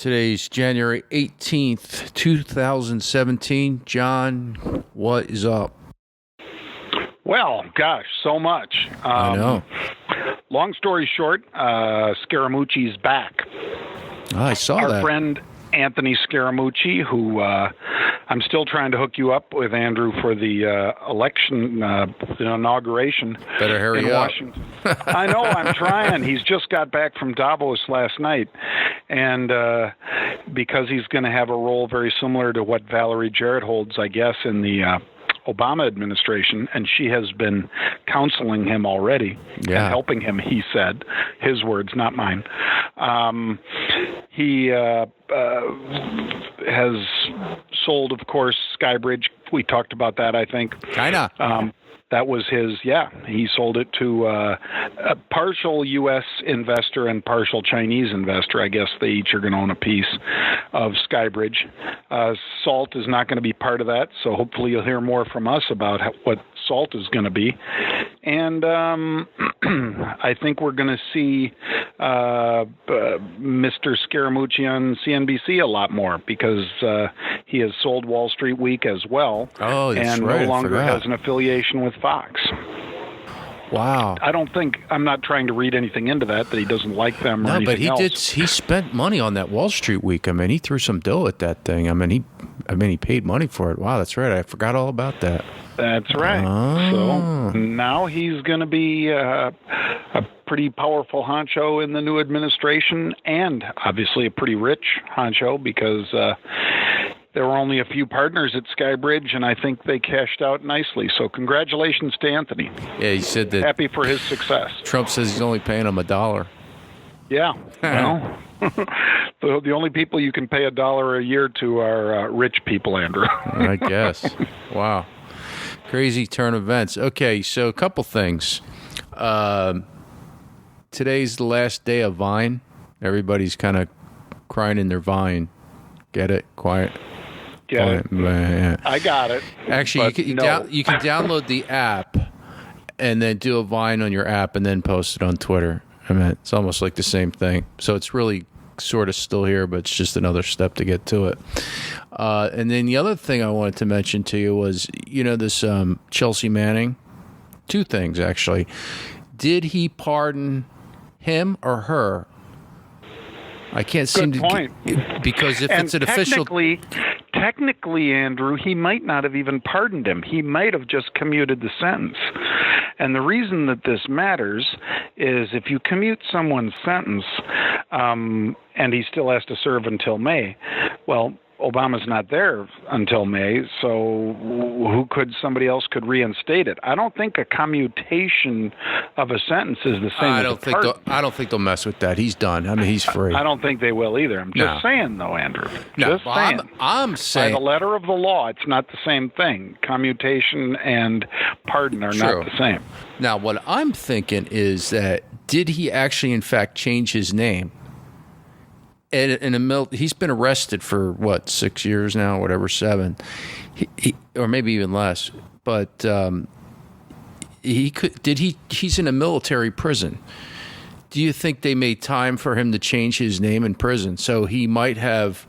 Today's January 18th, 2017. John, what is up? Well, gosh, so much. I know. Long story short, Scaramucci's back. Oh, I saw that. Our friend Anthony Scaramucci, who I'm still trying to hook you up with, Andrew, for the election, the inauguration. Better hurry in up. Washington. I know, I'm trying. He's just got back from Davos last night. And because he's going to have a role very similar to what Valerie Jarrett holds, I guess, in the Obama administration, and she has been counseling him already and helping him, he said. His words, not mine. He has sold, of course, Skybridge. We talked about that, I think. China. That was his, he sold it to a partial U.S. investor and partial Chinese investor. I guess they each are going to own a piece of Skybridge. Salt is not going to be part of that, so hopefully you'll hear more from us about what Salt is going to be. And I think we're going to see Mr. Scaramucci on CNBC a lot more because he has sold Wall Street Week as well. Oh, that's and right. no longer has an affiliation with Fox. Wow. I'm not trying to read anything into that he doesn't like them or anything but he else. he spent money on that Wall Street Week. I mean, he threw some dough at that thing. I mean, he paid money for it. Wow, that's right. I forgot all about that. That's right. Oh. So now he's going to be a pretty powerful honcho in the new administration, and obviously a pretty rich honcho because there were only a few partners at Skybridge, and I think they cashed out nicely. So congratulations to Anthony. Yeah, he said that. Happy for his success. Trump says he's only paying him $1. Yeah. Well, the only people you can pay $1 a year to are rich people, Andrew. I guess. Wow. Crazy turn of events. Okay, so a couple things. Today's the last day of Vine. Everybody's kind of crying in their Vine. Get it? Quiet. Get it. I got it. Actually, you can download the app and then do a Vine on your app and then post it on Twitter. I mean, it's almost like the same thing. So it's really sort of still here, but it's just another step to get to it. And then the other thing I wanted to mention to you was, this Chelsea Manning. Two things, actually. Did he pardon him or her? I can't seem to point. Because if it's an official... Technically, Andrew, he might not have even pardoned him. He might have just commuted the sentence. And the reason that this matters is if you commute someone's sentence and he still has to serve until May, well, Obama's not there until May, so somebody else could reinstate it. I don't think a commutation of a sentence is the same as a pardon. I don't think they'll mess with that. He's done. I mean, he's free. I don't think they will either. I'm just saying, though, Andrew. Just saying. I'm saying. By the letter of the law, it's not the same thing. Commutation and pardon are not the same. Now, what I'm thinking is that did he actually, in fact, change his name? He's been arrested for 6 years now, whatever, 7, or maybe even less. But he's in a military prison. Do you think they made time for him to change his name in prison? So he might have,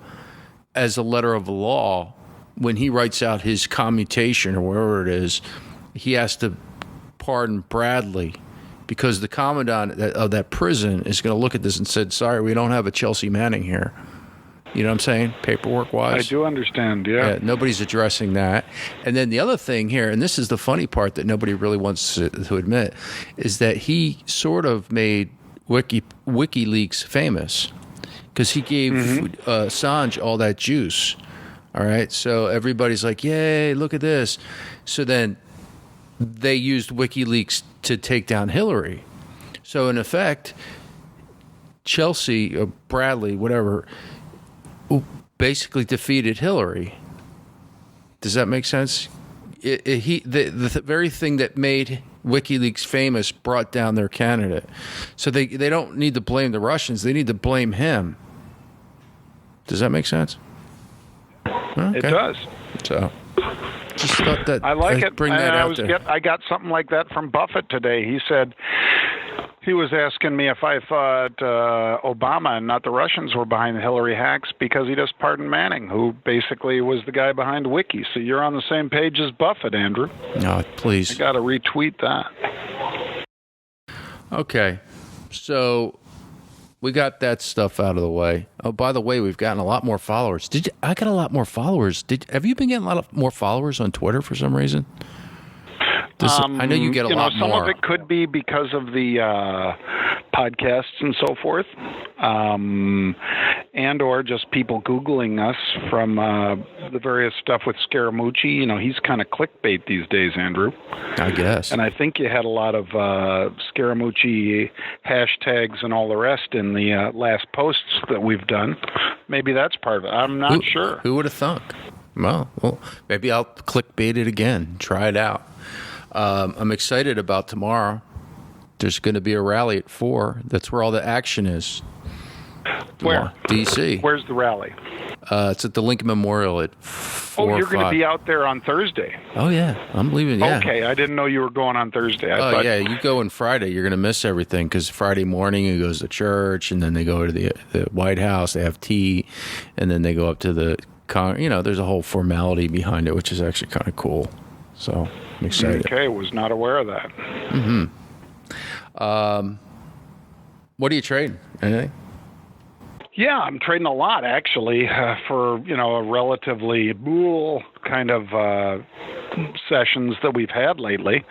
as a letter of the law, when he writes out his commutation or wherever it is, he has to pardon Bradley. Because the commandant of that prison is going to look at this and said, sorry, we don't have a Chelsea Manning here. You know what I'm saying? Paperwork-wise. I do understand, yeah. Nobody's addressing that. And then the other thing here, and this is the funny part that nobody really wants to admit, is that he sort of made WikiLeaks famous because he gave Assange all that juice. All right? So everybody's like, yay, look at this. So then they used WikiLeaks to take down Hillary. So in effect, Chelsea or Bradley, whatever, basically defeated Hillary. Does that make sense? The very thing that made WikiLeaks famous brought down their candidate. So they don't need to blame the Russians. They need to blame him. Does that make sense? Okay. It does. So just thought that I like it. Bring that out there. I got something like that from Buffett today. He said, He was asking me if I thought Obama and not the Russians were behind the Hillary hacks because he just pardoned Manning, who basically was the guy behind Wiki. So you're on the same page as Buffett, Andrew. No, please. I got to retweet that. Okay. So we got that stuff out of the way. Oh, by the way, we've gotten a lot more followers. I got a lot more followers. Have you been getting a lot more followers on Twitter for some reation? I know you get a lot more. Some of it could be because of the podcasts and so forth, and or just people Googling us from the various stuff with Scaramucci. He's kind of clickbait these days, Andrew. I guess. And I think you had a lot of Scaramucci hashtags and all the rest in the last posts that we've done. Maybe that's part of it. I'm not sure. Who would have thunk? Well, maybe I'll clickbait it again. Try it out. I'm excited about tomorrow. There's going to be a rally at 4. That's where all the action is. Where? D.C. Where's the rally? It's at the Lincoln Memorial at 4 Oh, you're going to 5. be out there on Thursday. Oh, yeah. I'm leaving, yeah. Okay, I didn't know you were going on Thursday. Yeah, you go on Friday. You're going to miss everything because Friday morning he goes to church, and then they go to the White House. They have tea, and then they go up to the there's a whole formality behind it, which is actually kind of cool. So I'm excited. Okay, was not aware of that. Mm-hmm. What are you trading? Anything? Yeah, I'm trading a lot, actually, for, a relatively bull kind of sessions that we've had lately.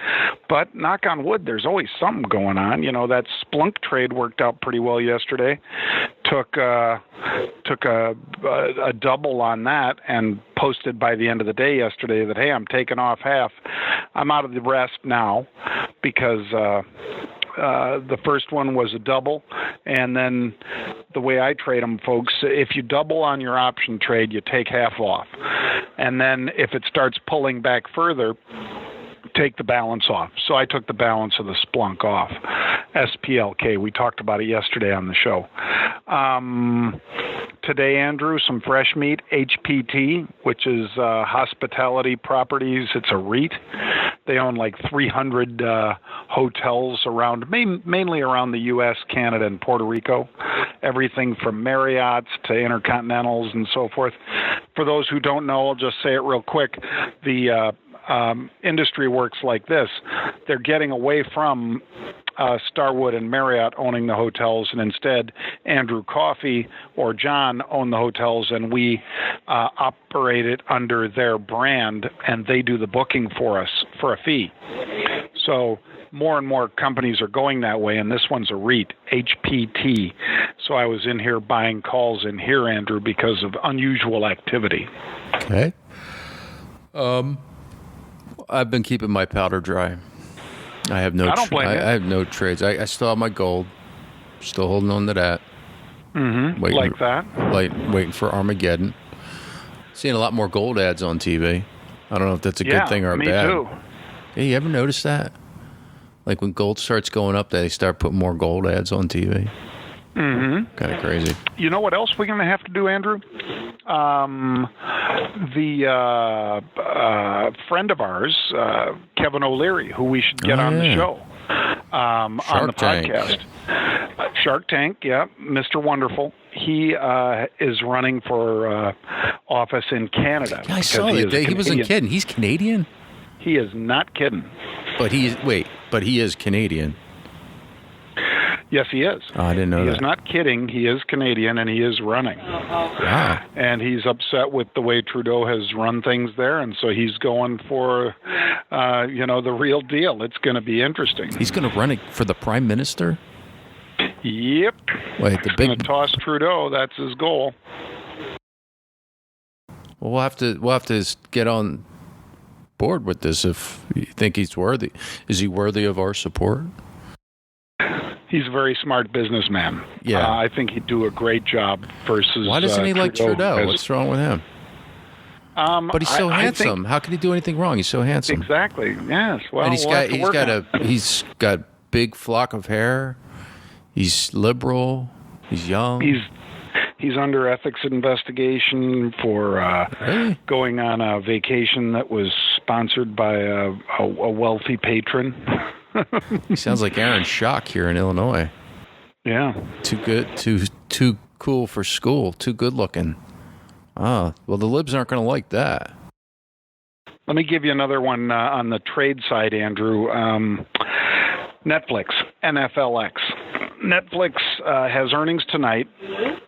But knock on wood, there's always something going on. That Splunk trade worked out pretty well yesterday. Took a double on that and posted by the end of the day yesterday that, hey, I'm taking off half. I'm out of the rest now because the first one was a double, and then the way I trade them, folks, if you double on your option trade, you take half off. And then if it starts pulling back further, take the balance off. So I took the balance of the Splunk off. SPLK, we talked about it yesterday on the show. Today, Andrew, some fresh meat, HPT, which is Hospitality Properties. It's a REIT. They own like 300 hotels around, mainly around the U.S., Canada, and Puerto Rico. Everything from Marriotts to Intercontinentals and so forth. For those who don't know, I'll just say it real quick. The industry works like this. They're getting away from Starwood and Marriott owning the hotels, and instead Andrew Coffey or John own the hotels, and we operate it under their brand, and they do the booking for us for a fee. So more and more companies are going that way, and this one's a REIT, HPT. So I was in here buying calls in here, Andrew, because of unusual activity. Okay. I've been keeping my powder dry. I have no. I have no trades. I still have my gold. Still holding on to that. Mm-hmm. Waiting for Armageddon. Seeing a lot more gold ads on TV. I don't know if that's a good thing or a bad. Me too. Hey, you ever notice that? Like when gold starts going up, they start putting more gold ads on TV. Mm-hmm. Kind of crazy. You know what else we're going to have to do, Andrew? The friend of ours, Kevin O'Leary, who we should get on the show, on the podcast. Shark Tank, yeah, Mr. Wonderful. He is running for office in Canada. Yeah, I saw that. He wasn't kidding. He's Canadian? He is not kidding. But he is Canadian. Yes, he is. Oh, I didn't know that. He is not kidding. He is Canadian, and he is running. Wow. And he's upset with the way Trudeau has run things there, and so he's going for, the real deal. It's going to be interesting. He's going to run it for the Prime Minister? Yep. Wait, he's going to toss Trudeau. That's his goal. Well, we'll have to get on board with this if you think he's worthy. Is he worthy of our support? He's a very smart businessman. Yeah. I think he'd do a great job versus. Why doesn't he like Trudeau? What's wrong with him? But he's so handsome. How can he do anything wrong? He's so handsome. Exactly. Yes. Well, and he's got big flock of hair. He's liberal. He's young. He's under ethics investigation for going on a vacation that was sponsored by a wealthy patron. He sounds like Aaron Schock here in Illinois. Yeah. Too good, too cool for school, too good looking. Oh, well, the libs aren't going to like that. Let me give you another one on the trade side, Andrew. Netflix, NFLX. Netflix has earnings tonight.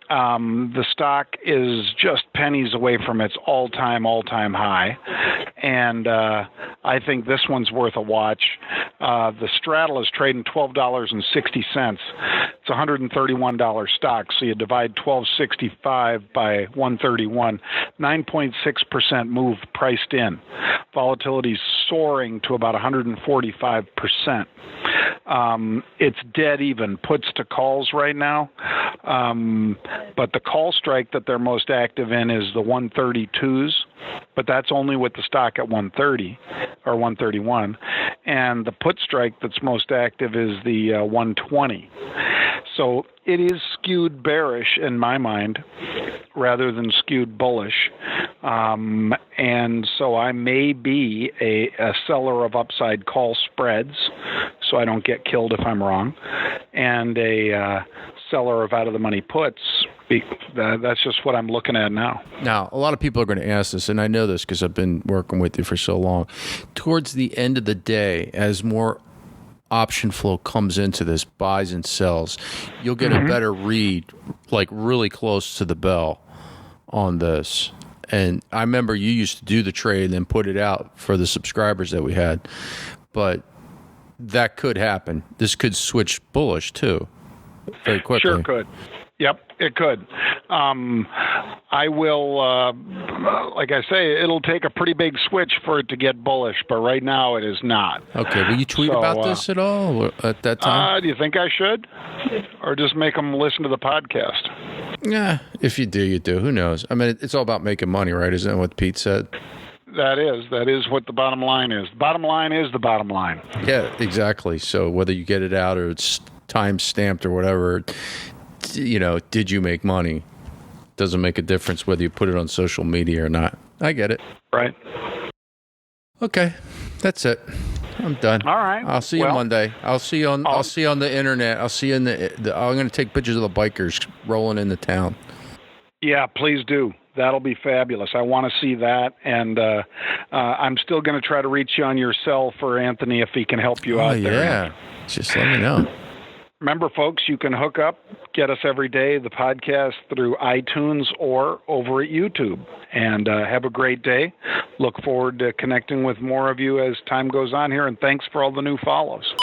The stock is just pennies away from its all-time high. And I think this one's worth a watch. The straddle is trading $12.60. It's a $131 stock, so you divide $12.65 by 131. 9.6% move priced in. Volatility is soaring to about 145%. It's dead even, puts to calls right now. But the call strike that they're most active in is the 132s, but that's only with the stock at 130 or 131. And the put strike that's most active is the 120. So it is skewed bearish in my mind rather than skewed bullish. And so I may be a seller of upside call spreads, so I don't get killed if I'm wrong, and a seller of out-of-the-money puts. That's just what I'm looking at now. Now, a lot of people are going to ask this, and I know this because I've been working with you for so long. Towards the end of the day, as more option flow comes into this, buys and sells, you'll get a better read, like really close to the bell on this. And I remember you used to do the trade and then put it out for the subscribers that we had. But that could happen. This could switch bullish, too, very quickly. Sure could. Yep, it could. I will, like I say, it'll take a pretty big switch for it to get bullish, but right now it is not. Okay, will you tweet about this at all at that time? Do you think I should? Or just make them listen to the podcast? Yeah, if you do, you do. Who knows? I mean, it's all about making money, right? Isn't that what Pete said? That is what the bottom line is. The bottom line is the bottom line. Yeah, exactly. So whether you get it out or it's time stamped or whatever, did you make money? Doesn't make a difference whether you put it on social media or not. I get it. Right. Okay, that's it. I'm done. All right. I'll see you Monday. I'll see you on the internet. I'll see you in I'm going to take pictures of the bikers rolling into town. Yeah, please do. That'll be fabulous. I want to see that, and I'm still going to try to reach you on your cell for Anthony if he can help you out there. Yeah, just let me know. Remember, folks, you can hook up, get us every day, the podcast through iTunes or over at YouTube. And have a great day. Look forward to connecting with more of you as time goes on here, and thanks for all the new follows.